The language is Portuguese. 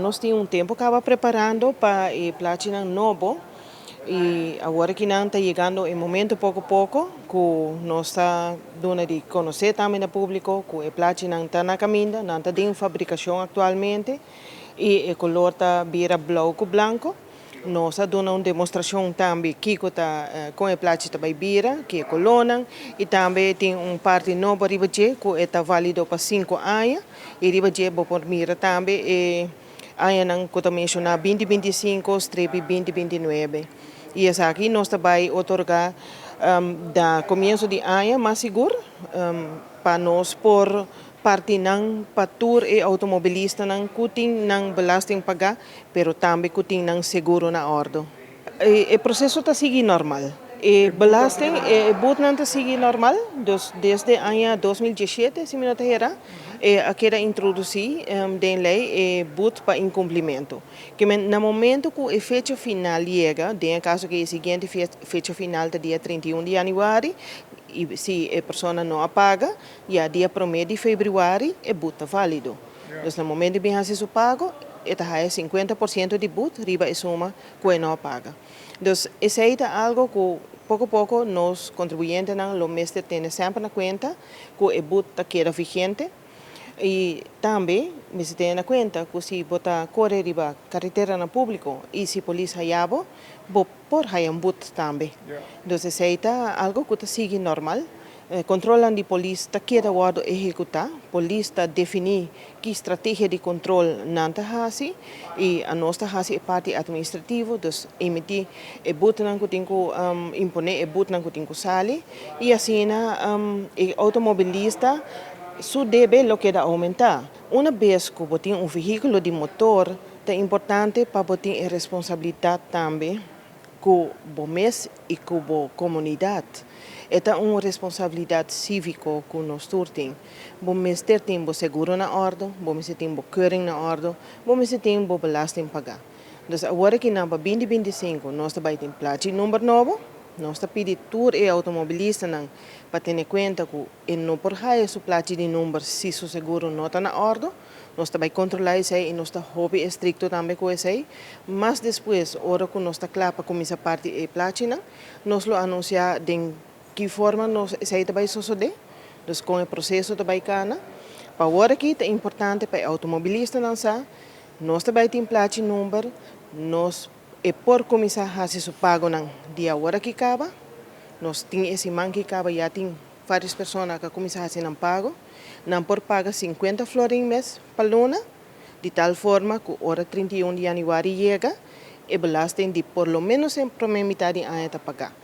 Nós tínhamos tempo que estava preparando para a Platina Novo e agora que não está chegando em momento pouco a pouco, que nós está dando de conhecer também ao público que a Platina está na caminho, não está em fabricação atualmente e o color está vira branco com branco. Nós está dando uma demonstração também que está com a Platina também vira, que é colona e também tem parte nova ribaje que está válido para 5 anos e ribaje por mira também ayan que eu mencionar 2025/2029. E essa aqui nós também otorgar da começo de ano mais seguro para nós por parte não patur e automobilista não cutin não belasting pagar, pero também cutin não seguro na ordem. O processo está seguindo normal. E belasting e boot não está seguindo normal, desde o ano 2017, se me não errar, queda introduzir de lei boot para incumprimento. Que no momento que a fecha final chega, em caso que a seguinte fecha final é dia 31 de janeiro, e se a pessoa não apaga, já dia 1 de fevereiro, é boot está válido. Então, no momento que vem ser pago, está 50% de boot, riba a soma que não paga. Então, isso é algo que pouco a pouco nós contribuintes lo mestre temos sempre na conta que o boot queda vigente e também me se tem na conta que se botar correr riba carretera na público e se polícia hayabo, por hay boot também. Então, isso é algo que sigue normal. Controlan de polícia queda guardo executar, polícia definir que estratégia de controle não está assim e a nossa é parte administrativa, então emitir o boot não que tem que imponer o boot não que tem que sair e assim o automobilista su debe lo que aumentar. Uma vez que você tem veículo de motor, é importante para você ter a responsabilidade também com o mês e com a comunidade. É uma responsabilidade cívica que nós temos. Vamos ter tempo seguro na ordem, vamos ter tempo keuring na ordem, vamos ter tempo belasting pagar. Então, agora que na 2025 nós também temos placa número 9, nós pedimos tour e automobilista para ter em conta que não por raio sua placa de número se o seguro não está na ordem, nós também controlamos isso e nós estamos hobby estricto também com isso. Mas depois, hora que nós estamos claro para começar a parte da placa, nós lo anunciamos de que forma nós isso também suceder. Então, com o processo também cana, para agora que é importante para o automobilista não saber, nós também temos placa número, nós e por começar a fazer o pago não dia hora que acaba, nós temos esse man que acaba já tem várias pessoas que começam a fazer um pago, não por paga 50 florins mês para luna, de tal forma que hora 31 de janeiro chega e belasting de por lo menos em primeira metade de ano a pagar.